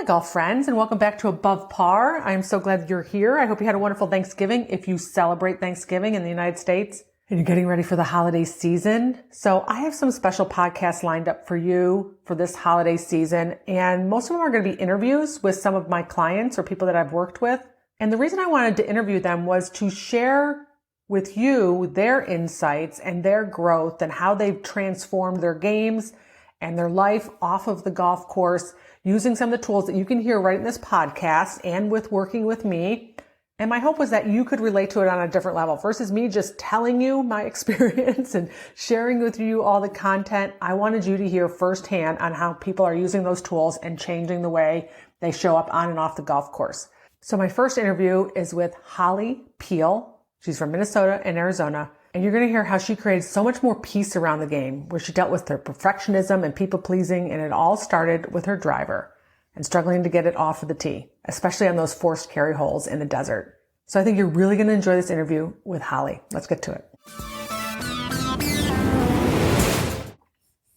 my golf friends, and welcome back to Above Par. I am so glad that you're here. I hope you had a wonderful Thanksgiving if you celebrate Thanksgiving in the United States and you're getting ready for the holiday season. So I have some special podcasts lined up for you for this holiday season, and most of them are going to be interviews with some of my clients or people that I've worked with. And the reason I wanted to interview them was to share with you their insights and their growth and how they've transformed their games and their life off of the golf course using some of the tools that you can hear right in this podcast and with working with me. And my hope was that you could relate to it on a different level versus me just telling you my experience and sharing with you all the content. I wanted you to hear firsthand on how people are using those tools and changing the way they show up on and off the golf course. So my first interview is with Holly Pihl. She's from Minnesota and Arizona. And you're going to hear how she created so much more peace around the game, where she dealt with her perfectionism and people pleasing. And it all started with her driver and struggling to get it off of the tee, especially on those forced carry holes in the desert. So I think you're really going to enjoy this interview with Holly. Let's get to it.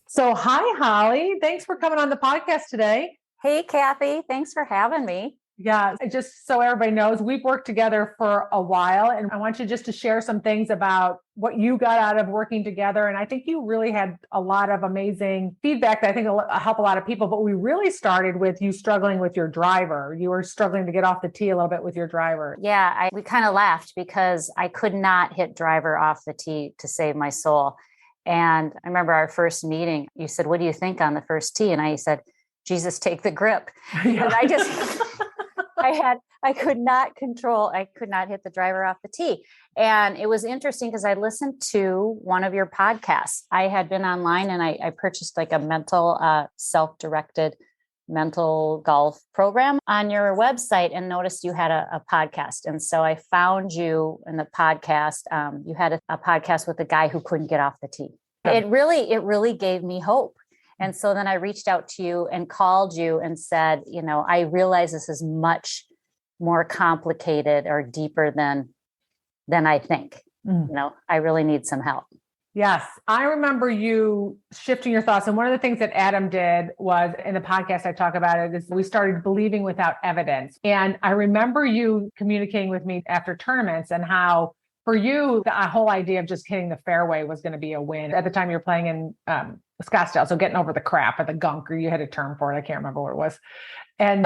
So hi, Holly. Thanks for coming on the podcast today. Hey, Kathy. Thanks for having me. Yeah, just so everybody knows, we've worked together for a while, and I want you just to share some things about what you got out of working together. And I think you really had a lot of amazing feedback that I think will help a lot of people. But we really started with you struggling with your driver. You were struggling to get off the tee a little bit with your driver. Yeah, we kind of laughed because I could not hit driver off the tee to save my soul. And I remember our first meeting, you said, "What do you think on the first tee?" And I said, "Jesus, take the grip." Yeah. And I just... I could not hit the driver off the tee. And it was interesting because I listened to one of your podcasts. I had been online and I purchased like a mental, self-directed mental golf program on your website and noticed you had a podcast. And so I found you in the podcast. You had a podcast with a guy who couldn't get off the tee. It really gave me hope. And so then I reached out to you and called you and said, I realize this is much more complicated or deeper than I think. I really need some help. Yes. I remember you shifting your thoughts. And one of the things that Adam did was, in the podcast I talk about it, is we started believing without evidence. And I remember you communicating with me after tournaments and how for you, the whole idea of just hitting the fairway was going to be a win. At the time you're playing in Scottsdale, so getting over the crap or the gunk, or you had a term for it. I can't remember what it was. And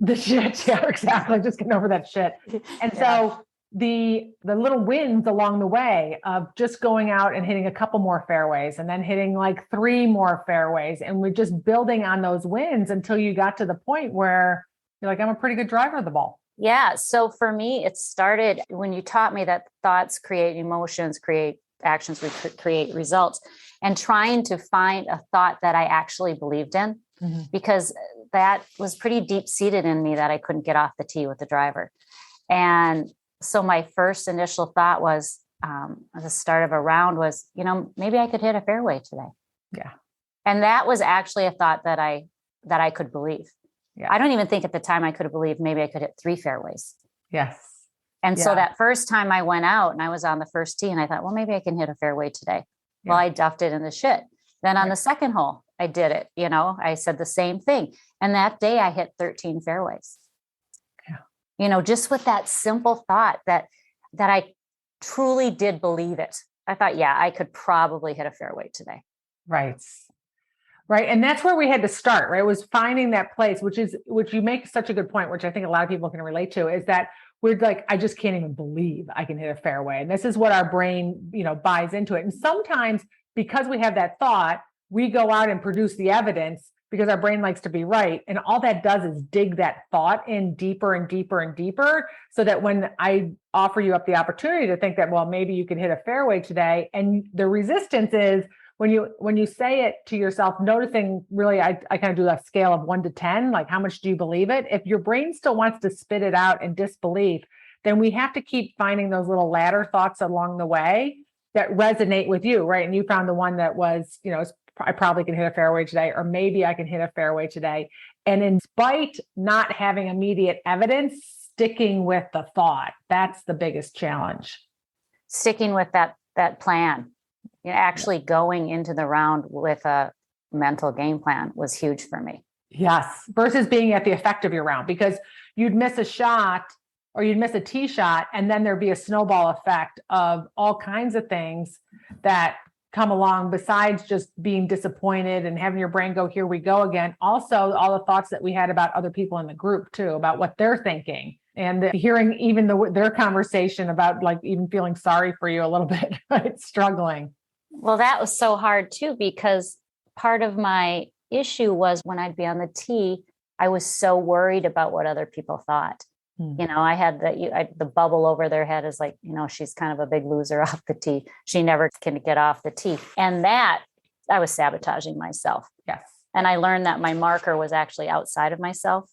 the shit, yeah, exactly. Just getting over that shit. And so the little wins along the way of just going out and hitting a couple more fairways and then hitting like 3 more fairways. And we're just building on those wins until you got to the point where you're like, I'm a pretty good driver of the ball. Yeah. So for me, it started when you taught me that thoughts create emotions, create actions, we create results, and trying to find a thought that I actually believed in, because that was pretty deep seated in me that I couldn't get off the tee with the driver. And so my first initial thought was, at the start of a round was, maybe I could hit a fairway today. Yeah. And that was actually a thought that I could believe. Yeah. I don't even think at the time I could have believed maybe I could hit 3 fairways. Yes. And so that first time I went out and I was on the first tee and I thought, well, maybe I can hit a fairway today. Yeah. Well, I duffed it in the shit. Then on the second hole, I did it. I said the same thing. And that day I hit 13 fairways. Yeah. Just with that simple thought that I truly did believe it. I thought, yeah, I could probably hit a fairway today. Right. Right. And that's where we had to start, right? It was finding that place, which you make such a good point, which I think a lot of people can relate to, is that we're like, I just can't even believe I can hit a fairway. And this is what our brain, buys into it. And sometimes because we have that thought, we go out and produce the evidence because our brain likes to be right. And all that does is dig that thought in deeper and deeper and deeper, so that when I offer you up the opportunity to think that, well, maybe you can hit a fairway today, and the resistance is, when you say it to yourself, noticing really, I kind of do a scale of 1 to 10, like how much do you believe it? If your brain still wants to spit it out in disbelief, then we have to keep finding those little ladder thoughts along the way that resonate with you, right? And you found the one that was, I probably can hit a fairway today, or maybe I can hit a fairway today. And in spite not having immediate evidence, sticking with the thought, that's the biggest challenge. Sticking with that plan. Actually going into the round with a mental game plan was huge for me. Yes. Versus being at the effect of your round, because you'd miss a shot or you'd miss a tee shot, and then there'd be a snowball effect of all kinds of things that come along besides just being disappointed and having your brain go, here we go again. Also, all the thoughts that we had about other people in the group too, about what they're thinking, and hearing even their conversation about like even feeling sorry for you a little bit, right? Struggling. Well, that was so hard too, because part of my issue was when I'd be on the tee, I was so worried about what other people thought. I had the bubble over their head is like, she's kind of a big loser off the tee. She never can get off the tee. And that I was sabotaging myself. Yes. And I learned that my marker was actually outside of myself,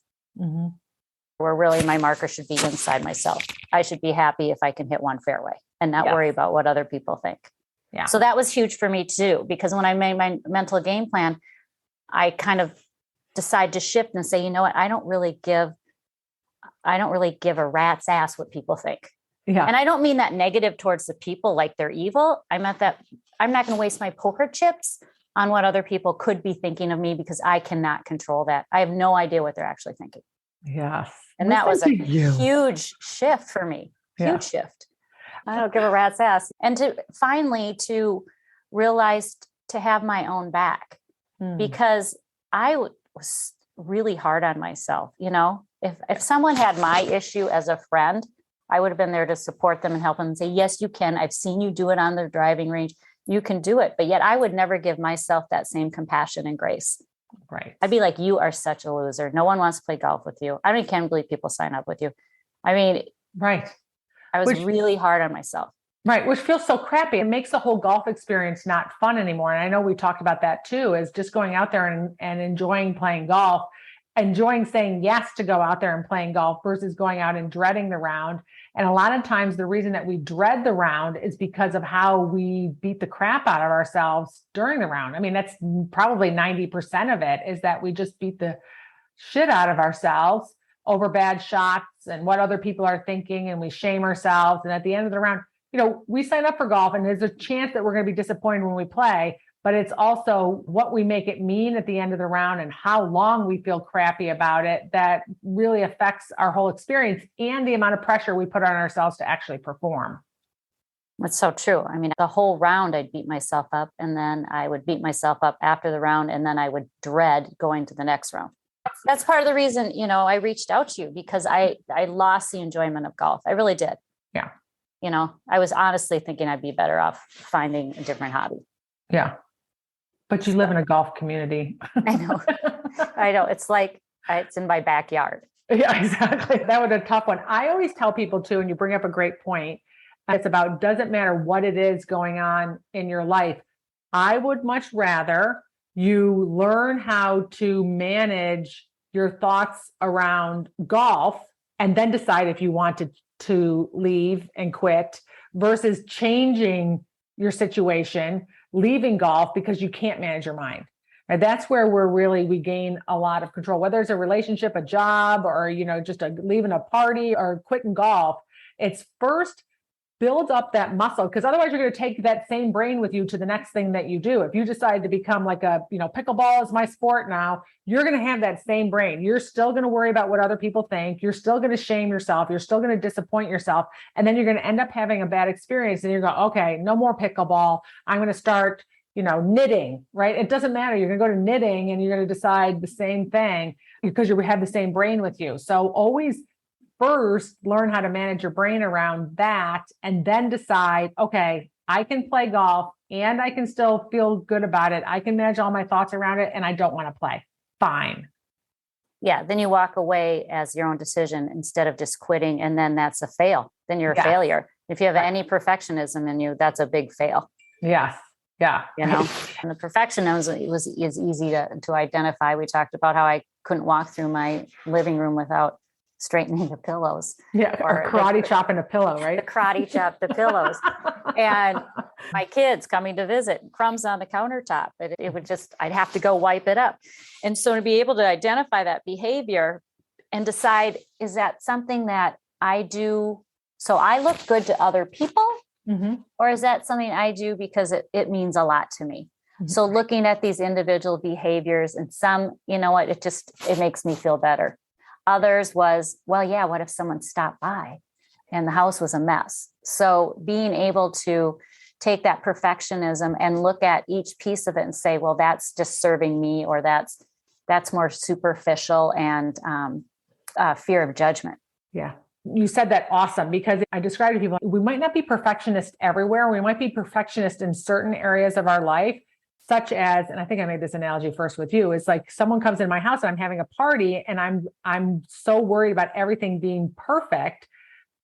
where really my marker should be inside myself. I should be happy if I can hit one fairway and not worry about what other people think. Yeah. So that was huge for me too, because when I made my mental game plan, I kind of decided to shift and say, you know what, I don't really give a rat's ass what people think. Yeah. And I don't mean that negative towards the people, like they're evil. I meant that I'm not going to waste my poker chips on what other people could be thinking of me, because I cannot control that. I have no idea what they're actually thinking. Yes. And that was a huge shift for me. Huge shift. I don't give a rat's ass. And to finally to realize to have my own back, because I was really hard on myself. If someone had my issue as a friend, I would have been there to support them and help them and say, yes, you can. I've seen you do it on the driving range. You can do it. But yet I would never give myself that same compassion and grace. Right. I'd be like, you are such a loser. No one wants to play golf with you. I can't believe people sign up with you. I mean, right. I was really hard on myself. Right. Which feels so crappy. It makes the whole golf experience not fun anymore. And I know we talked about that too, is just going out there and enjoying playing golf, enjoying saying yes to go out there and playing golf versus going out and dreading the round. And a lot of times the reason that we dread the round is because of how we beat the crap out of ourselves during the round. I mean, that's probably 90% of it, is that we just beat the shit out of ourselves over bad shots and what other people are thinking. And we shame ourselves. And at the end of the round, we sign up for golf and there's a chance that we're going to be disappointed when we play, but it's also what we make it mean at the end of the round and how long we feel crappy about it that really affects our whole experience and the amount of pressure we put on ourselves to actually perform. That's so true. I mean, the whole round I'd beat myself up, and then I would beat myself up after the round, and then I would dread going to the next round. That's part of the reason, I reached out to you, because I lost the enjoyment of golf. I really did. Yeah. I was honestly thinking I'd be better off finding a different hobby. Yeah. But you live in a golf community. I know. It's like, it's in my backyard. Yeah, exactly. That was a tough one. I always tell people too, and you bring up a great point. It's about, doesn't matter what it is going on in your life. I would much rather you learn how to manage your thoughts around golf and then decide if you wanted to leave and quit versus changing your situation, leaving golf because you can't manage your mind. And that's where we gain a lot of control, whether it's a relationship, a job, or, just leaving a party or quitting golf. It's first build up that muscle, because otherwise you're going to take that same brain with you to the next thing that you do. If you decide to become like pickleball is my sport now, you're going to have that same brain. You're still going to worry about what other people think. You're still going to shame yourself. You're still going to disappoint yourself. And then you're going to end up having a bad experience. And you're going, okay, no more pickleball. I'm going to start, knitting, right? It doesn't matter. You're going to go to knitting and you're going to decide the same thing because you have the same brain with you. So always first learn how to manage your brain around that, and then decide, okay, I can play golf and I can still feel good about it. I can manage all my thoughts around it and I don't want to play. Fine. Yeah. Then you walk away as your own decision instead of just quitting. And then that's a fail. Then you're a failure. If you have any perfectionism in you, that's a big fail. Yes. Yeah. And the perfectionism is easy to identify. We talked about how I couldn't walk through my living room without straightening the pillows. Yeah. Or karate chopping a pillow, right? The karate chop the pillows. And my kids coming to visit, crumbs on the countertop. It would I'd have to go wipe it up. And so to be able to identify that behavior and decide, is that something that I do so I look good to other people? Mm-hmm. Or is that something I do because it means a lot to me? So looking at these individual behaviors, and some, you know what, it makes me feel better. Others was, well, yeah, what if someone stopped by and the house was a mess? So being able to take that perfectionism and look at each piece of it and say, well, that's just serving me, or that's more superficial and fear of judgment. Yeah. You said that awesome, because I described to people, we might not be perfectionist everywhere. We might be perfectionist in certain areas of our life, such as, and I think I made this analogy first with you, is like someone comes in my house and I'm having a party and I'm so worried about everything being perfect.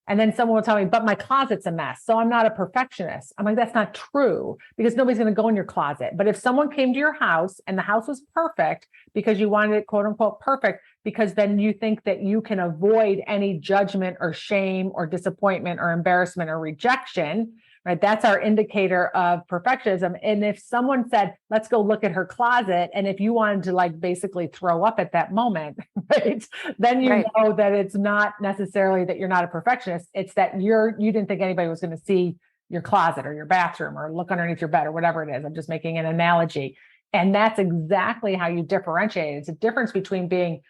And then someone will tell me, but my closet's a mess, so I'm not a perfectionist. I'm like, that's not true, because nobody's going to go in your closet. But if someone came to your house and the house was perfect because you wanted it, quote unquote, perfect, because then you think that you can avoid any judgment or shame or disappointment or embarrassment or rejection, right? That's our indicator of perfectionism. And if someone said, let's go look at her closet, and if you wanted to like basically throw up at that moment, right, then you know that it's not necessarily that you're not a perfectionist. It's that you didn't think anybody was going to see your closet or your bathroom or look underneath your bed or whatever it is. I'm just making an analogy. And that's exactly how you differentiate. It's a difference between being,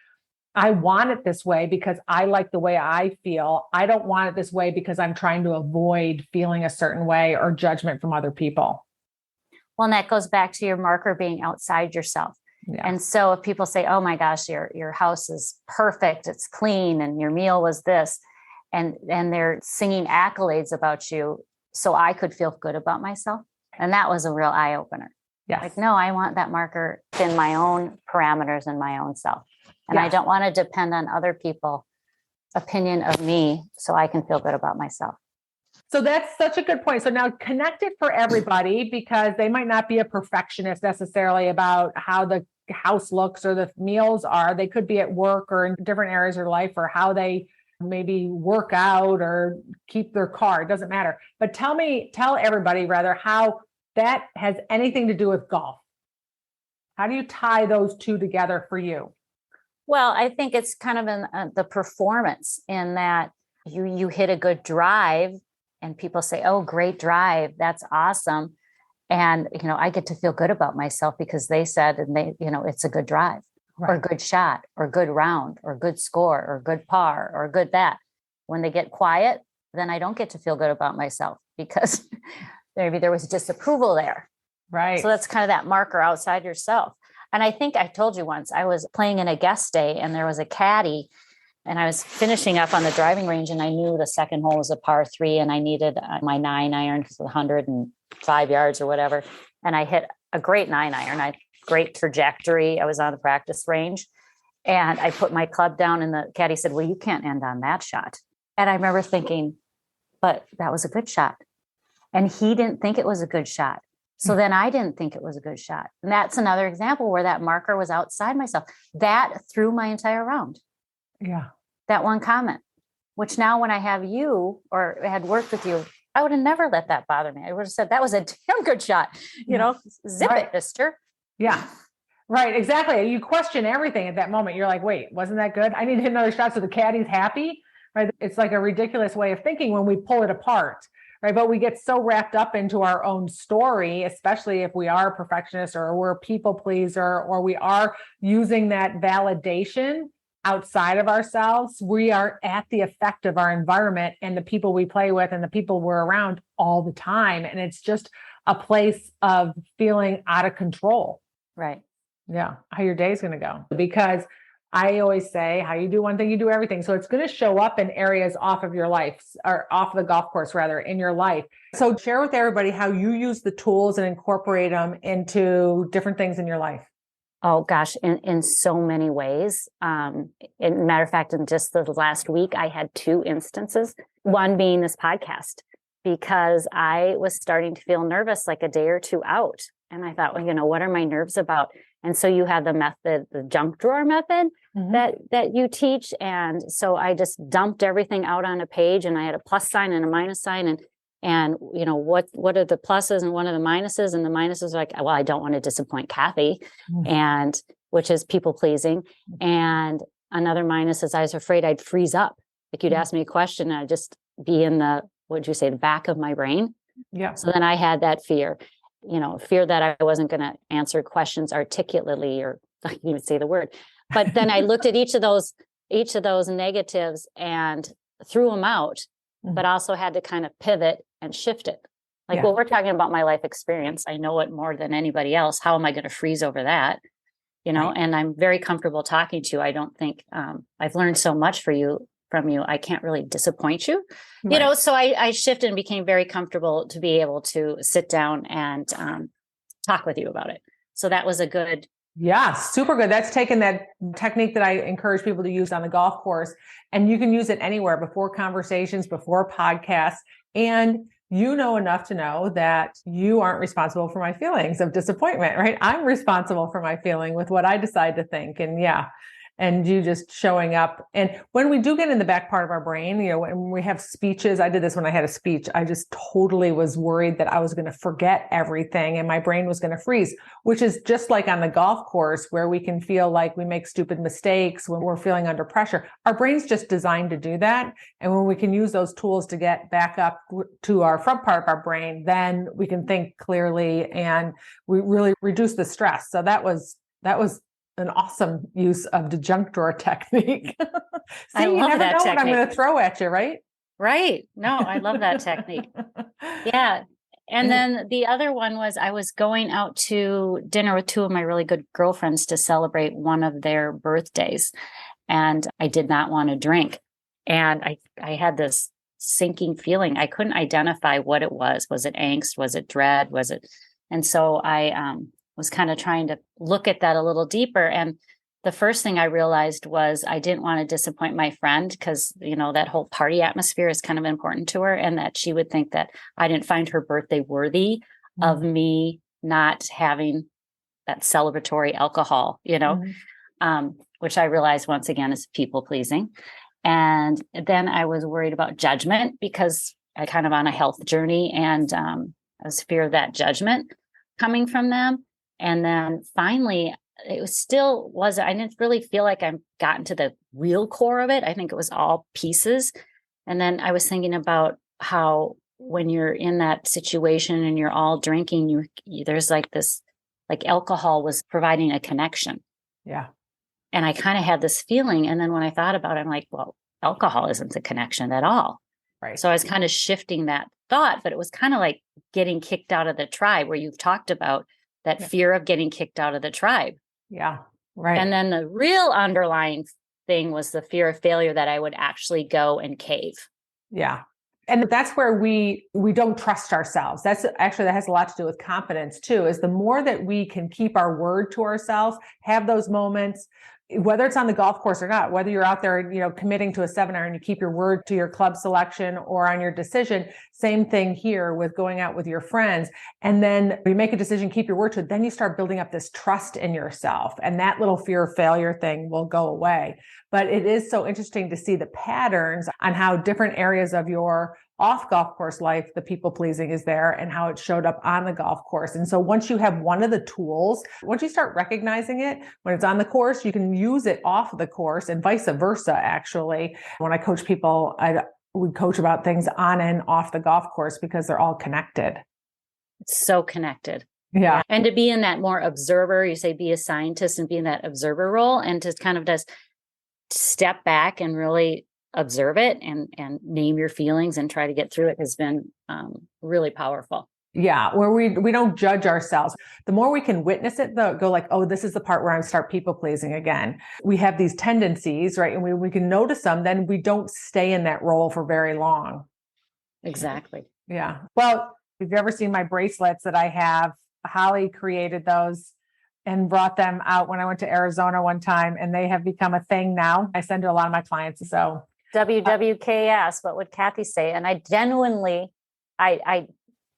I want it this way because I like the way I feel. I don't want it this way because I'm trying to avoid feeling a certain way or judgment from other people. Well, and that goes back to your marker being outside yourself. Yeah. And so if people say, oh my gosh, your house is perfect, it's clean, and your meal was this, and they're singing accolades about you, so I could feel good about myself. And that was a real eye opener. Yes. Like, no, I want that marker in my own parameters and my own self. And yes. I don't want to depend on other people's opinion of me so I can feel good about myself. So that's such a good point. So now connect it for everybody, because they might not be a perfectionist necessarily about how the house looks or the meals are. They could be at work or in different areas of life, or how they maybe work out or keep their car. It doesn't matter. But tell everybody rather how that has anything to do with golf. How do you tie those two together for you? Well, I think it's kind of in the performance, in that you hit a good drive and people say, oh, great drive. That's awesome. And, I get to feel good about myself because they said, and it's a good drive, right, or good shot, or good round, or good score, or good par, or good that. When they get quiet, then I don't get to feel good about myself because maybe there was disapproval there. Right. So that's kind of that marker outside yourself. And I think I told you once, I was playing in a guest day and there was a caddy, and I was finishing up on the driving range, and I knew the second hole was a par 3 and I needed my 9-iron for 105 yards or whatever. And I hit a great 9-iron, great trajectory. I was on the practice range and I put my club down, and the caddy said, well, you can't end on that shot. And I remember thinking, but that was a good shot. And he didn't think it was a good shot. So then I didn't think it was a good shot. And that's another example where that marker was outside myself. That threw my entire round. Yeah. That one comment, which now when I have you or had worked with you, I would have never let that bother me. I would have said, that was a damn good shot. Zip right. it, mister. Yeah. Right. Exactly. You question everything at that moment. You're like, wait, wasn't that good? I need to hit another shot so the caddy's happy. Right. It's like a ridiculous way of thinking when we pull it apart. Right. But we get so wrapped up into our own story, especially if we are a perfectionist or we're a people pleaser, or we are using that validation outside of ourselves. We are at the effect of our environment and the people we play with and the people we're around all the time. And it's just a place of feeling out of control. Right. Yeah. How your day is going to go. Because I always say, how you do one thing, you do everything. So it's going to show up in areas off of your life, or off the golf course, rather, in your life. So share with everybody how you use the tools and incorporate them into different things in your life. Oh gosh, in so many ways. Matter of fact, in just the last week, I had 2 instances. One being this podcast, because I was starting to feel nervous like a day or 2 out. And I thought, well, what are my nerves about? And so you have the method, the junk drawer method, mm-hmm, that you teach. And so I just dumped everything out on a page, and I had a plus sign and a minus sign, and what are the pluses and what are the minuses? And the minuses are like, well, I don't want to disappoint Kathy, mm-hmm, and which is people pleasing. And another minus is I was afraid I'd freeze up. Like you'd, mm-hmm, ask me a question and I'd just be in the back of my brain. Yeah. So then I had that fear. fear that I wasn't going to answer questions articulately, or I can't even say the word. But then I looked at each of those negatives and threw them out, but also had to kind of pivot and shift it. Like, well, we're talking about my life experience. I know it more than anybody else. How am I going to freeze over that? Right. And I'm very comfortable talking to you. I don't think I've learned so much from you. I can't really disappoint you, Right. so I shifted and became very comfortable to be able to sit down and talk with you about it. So that was a good. Yeah, super good. That's taken that technique that I encourage people to use on the golf course, and you can use it anywhere, before conversations, before podcasts. And you know enough to know that you aren't responsible for my feelings of disappointment, right? I'm responsible for my feeling with what I decide to think. And and you just showing up. And when we do get in the back part of our brain, when we have speeches, I did this when I had a speech, I just totally was worried that I was going to forget everything and my brain was going to freeze, which is just like on the golf course, where we can feel like we make stupid mistakes when we're feeling under pressure. Our brain's just designed to do that. And when we can use those tools to get back up to our front part of our brain, then we can think clearly and we really reduce the stress. So that was an awesome use of the junk drawer technique. See, I love you never that know technique. what I'm going to throw at you, right? Right. No, I love that technique. Yeah. And then the other one was, I was going out to dinner with two of my really good girlfriends to celebrate one of their birthdays. And I did not want to drink. And I had this sinking feeling. I couldn't identify what it was. Was it angst? Was it dread? And so I was kind of trying to look at that a little deeper. And the first thing I realized was I didn't want to disappoint my friend, because, that whole party atmosphere is kind of important to her, and that she would think that I didn't find her birthday worthy of me not having that celebratory alcohol, which I realized once again is people pleasing. And then I was worried about judgment, because I kind of on a health journey, and I was fear of that judgment coming from them. And then finally, I didn't really feel like I've gotten to the real core of it. I think it was all pieces. And then I was thinking about how when you're in that situation and you're all drinking, there's like this, like alcohol was providing a connection. Yeah. And I kind of had this feeling. And then when I thought about it, I'm like, well, alcohol isn't the connection at all. Right. So I was kind of shifting that thought, but it was kind of like getting kicked out of the tribe, where you've talked about that fear of getting kicked out of the tribe. Yeah. Right. And then the real underlying thing was the fear of failure, that I would actually go and cave. Yeah. And that's where we don't trust ourselves. That has a lot to do with confidence too, is the more that we can keep our word to ourselves, have those moments, whether it's on the golf course or not, whether you're out there, committing to a 7-iron, you keep your word to your club selection or on your decision. Same thing here with going out with your friends. And then you make a decision, keep your word to it. Then you start building up this trust in yourself, and that little fear of failure thing will go away. But it is so interesting to see the patterns on how different areas of your off golf course life, the people pleasing is there, and how it showed up on the golf course. And so once you have one of the tools, once you start recognizing it, when it's on the course, you can use it off the course, and vice versa. Actually, when I coach people, we coach about things on and off the golf course, because they're all connected. It's so connected. Yeah. And to be in that more observer, you say be a scientist and be in that observer role, and to kind of just step back and really observe it and name your feelings and try to get through it has been really powerful. Yeah, where we don't judge ourselves. The more we can witness it, though, go like, oh, this is the part where I start people pleasing again. We have these tendencies, right? And we can notice them, then we don't stay in that role for very long. Exactly. Yeah. Well, if you've ever seen my bracelets that I have, Holly created those and brought them out when I went to Arizona one time, and they have become a thing now. I send to a lot of my clients. So WWKS, what would Kathy say? And I genuinely, I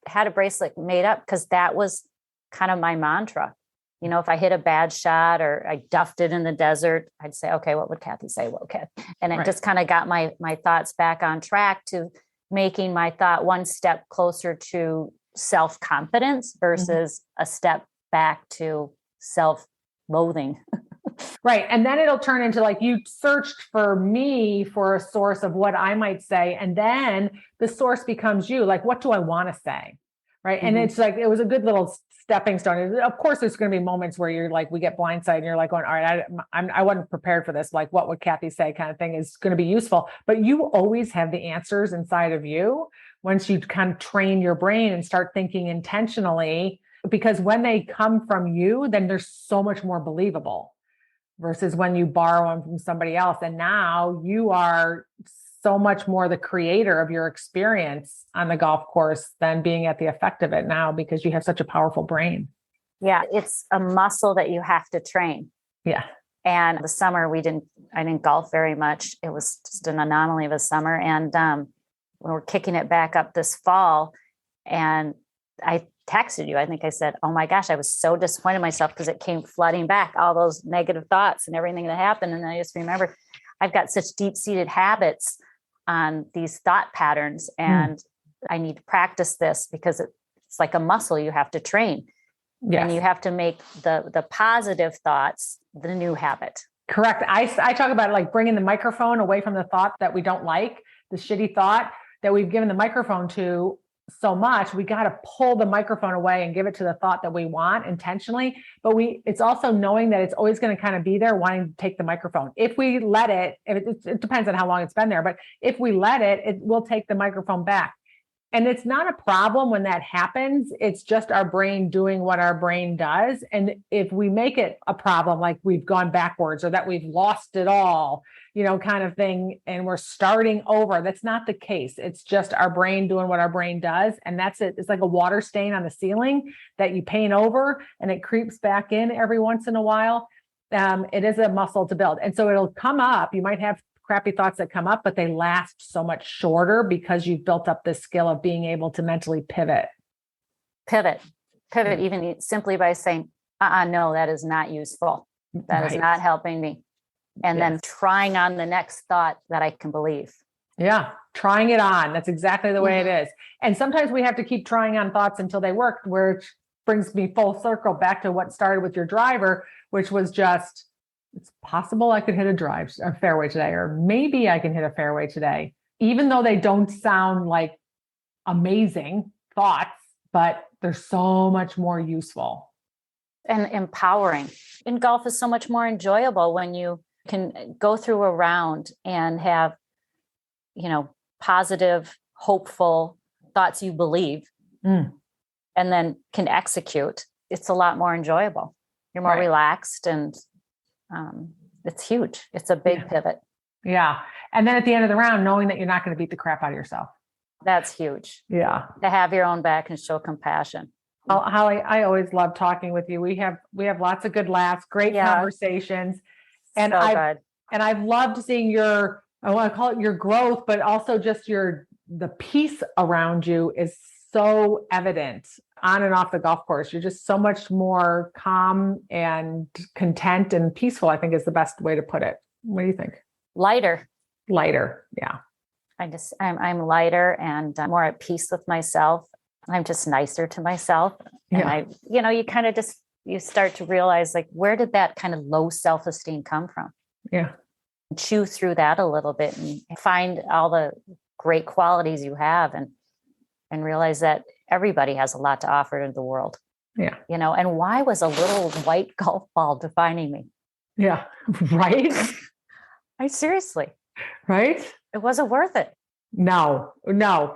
had a bracelet made up because that was kind of my mantra. If I hit a bad shot or I duffed it in the desert, I'd say, okay, what would Kathy say? What would Kathy? And it just kind of got my thoughts back on track to making my thought one step closer to self-confidence versus a step back to self-loathing. Right. And then it'll turn into like, you searched for me for a source of what I might say. And then the source becomes you. Like, what do I want to say? right? And it's like, it was a good little stepping stone. Of course, there's going to be moments where you're like, we get blindsided and you're like going, all right, I wasn't prepared for this. Like, what would Kathy say kind of thing is going to be useful, but you always have the answers inside of you once you kind of train your brain and start thinking intentionally, because when they come from you, then they're so much more believable versus when you borrow them from somebody else. And now you are so much more the creator of your experience on the golf course than being at the effect of it now, because you have such a powerful brain. Yeah. It's a muscle that you have to train. Yeah. And the summer I didn't golf very much. It was just an anomaly of a summer. And we were kicking it back up this fall, and I texted you. I think I said, oh my gosh, I was so disappointed in myself because it came flooding back, all those negative thoughts and everything that happened. And I just remember I've got such deep-seated habits on these thought patterns, and I need to practice this because it's like a muscle you have to train. Yes. And you have to make the positive thoughts the new habit. Correct. I talk about like bringing the microphone away from the thought that we don't like, the shitty thought that we've given the microphone to so much. We got to pull the microphone away and give it to the thought that we want intentionally. But it's also knowing that it's always going to kind of be there, wanting to take the microphone. If we let it depends on how long it's been there, but if we let it will take the microphone back. And it's not a problem when that happens. It's just our brain doing what our brain does. And if we make it a problem, like we've gone backwards or that we've lost it all, kind of thing, and we're starting over, that's not the case. It's just our brain doing what our brain does. And that's it. It's like a water stain on the ceiling that you paint over and it creeps back in every once in a while. It is a muscle to build. And so it'll come up. You might have crappy thoughts that come up, but they last so much shorter because you've built up this skill of being able to mentally pivot, even simply by saying, no, that is not useful. That is not helping me. And then trying on the next thought that I can believe. Yeah. Trying it on. That's exactly the way it is. And sometimes we have to keep trying on thoughts until they work, which brings me full circle back to what started with your driver, which was just, it's possible I could hit a fairway today, or maybe I can hit a fairway today, even though they don't sound like amazing thoughts, but they're so much more useful. And empowering. And golf is so much more enjoyable when you can go through a round and have, positive, hopeful thoughts you believe, and then can execute. It's a lot more enjoyable. You're more relaxed, and it's huge. It's a big pivot. Yeah. And then at the end of the round, knowing that you're not going to beat the crap out of yourself. That's huge. Yeah. To have your own back and show compassion. Oh, Holly, I always love talking with you. We have lots of good laughs, great conversations. And I've loved seeing I want to call it your growth, but also just the peace around you is so evident on and off the golf course. You're just so much more calm and content and peaceful, I think is the best way to put it. What do you think? Lighter. Yeah. I'm lighter and more at peace with myself. I'm just nicer to myself. And you kind of you start to realize, like, where did that kind of low self-esteem come from? Yeah. Chew through that a little bit and find all the great qualities you have, and realize that everybody has a lot to offer to the world. Yeah. And why was a little white golf ball defining me? Yeah. Right. Seriously. Right. It wasn't worth it. No,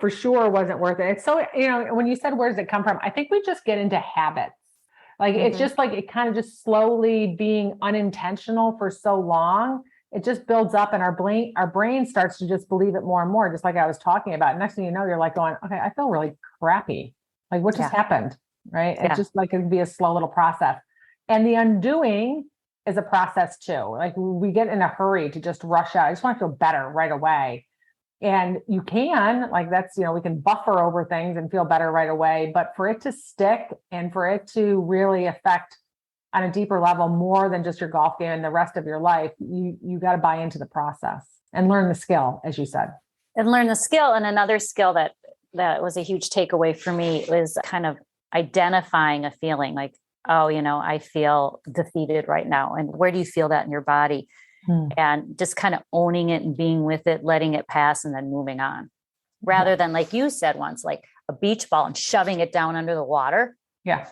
for sure wasn't worth it. It's so, when you said, where does it come from? I think we just get into habits. Like, it's just like, it kind of just slowly being unintentional for so long, it just builds up, and our brain starts to just believe it more and more, just like I was talking about. Next thing you know, you're like going, okay, I feel really crappy. Like, what just happened? Right. It's just like, it'd be a slow little process. And the undoing is a process too. Like, we get in a hurry to just rush out. I just want to feel better right away. And you can, like, that's, we can buffer over things and feel better right away, but for it to stick and for it to really affect on a deeper level, more than just your golf game and the rest of your life, you got to buy into the process and learn the skill, as you said. And learn the skill. And another skill that was a huge takeaway for me was kind of identifying a feeling like, oh, I feel defeated right now. And where do you feel that in your body? And just kind of owning it and being with it, letting it pass, and then moving on. Rather than, like you said once, like, a beach ball and shoving it down under the water. Yeah.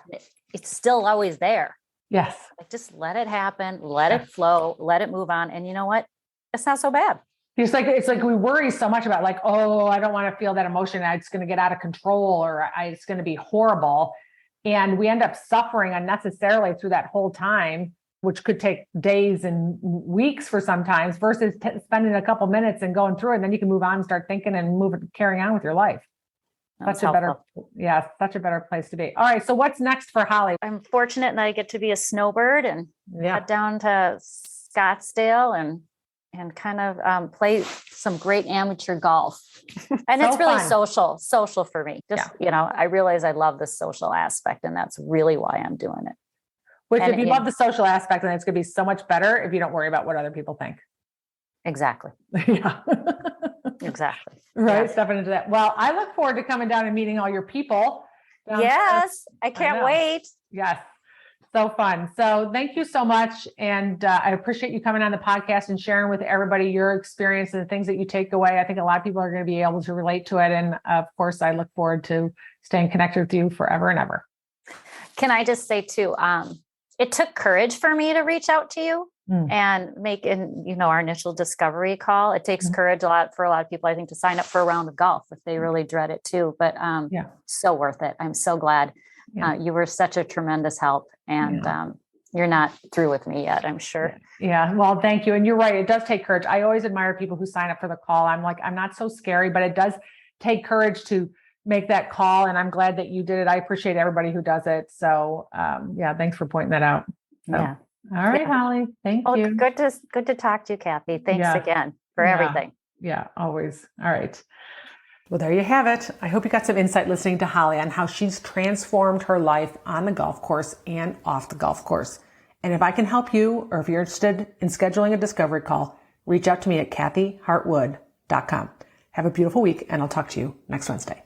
It's still always there. Yes. Like, just let it happen, let it flow, let it move on. And you know what? It's not so bad. It's like we worry so much about like, oh, I don't want to feel that emotion. It's going to get out of control, or it's going to be horrible. And we end up suffering unnecessarily through that whole time, which could take days and weeks for sometimes, versus spending a couple minutes and going through it. And then you can move on and start thinking and carrying on with your life. Such a better place to be. All right. So what's next for Holly? I'm fortunate that I get to be a snowbird and head down to Scottsdale and kind of play some great amateur golf. And it's really social for me. Just, I realize I love the social aspect, and that's really why I'm doing it. Which, if you love the social aspect, then it's going to be so much better if you don't worry about what other people think. Exactly. Yeah. Exactly. Right. Yeah. Stepping into that. Well, I look forward to coming down and meeting all your people. Yes. I can't wait. Yes. So fun. So thank you so much. And I appreciate you coming on the podcast and sharing with everybody your experience and the things that you take away. I think a lot of people are going to be able to relate to it. And of course, I look forward to staying connected with you forever and ever. Can I just say too, it took courage for me to reach out to you and make our initial discovery call. It takes courage for a lot of people, I think, to sign up for a round of golf if they really dread it too. But so worth it. I'm so glad. You were such a tremendous help, and you're not through with me yet, I'm sure. Yeah. Well, thank you. And you're right. It does take courage. I always admire people who sign up for the call. I'm like, I'm not so scary, but it does take courage to make that call. And I'm glad that you did it. I appreciate everybody who does it. So thanks for pointing that out. So, all right, Holly. Thank you. Good to talk to you, Kathy. Thanks again for everything. Yeah, always. All right. Well, there you have it. I hope you got some insight listening to Holly on how she's transformed her life on the golf course and off the golf course. And if I can help you, or if you're interested in scheduling a discovery call, reach out to me at kathyhartwood.com. Have a beautiful week, and I'll talk to you next Wednesday.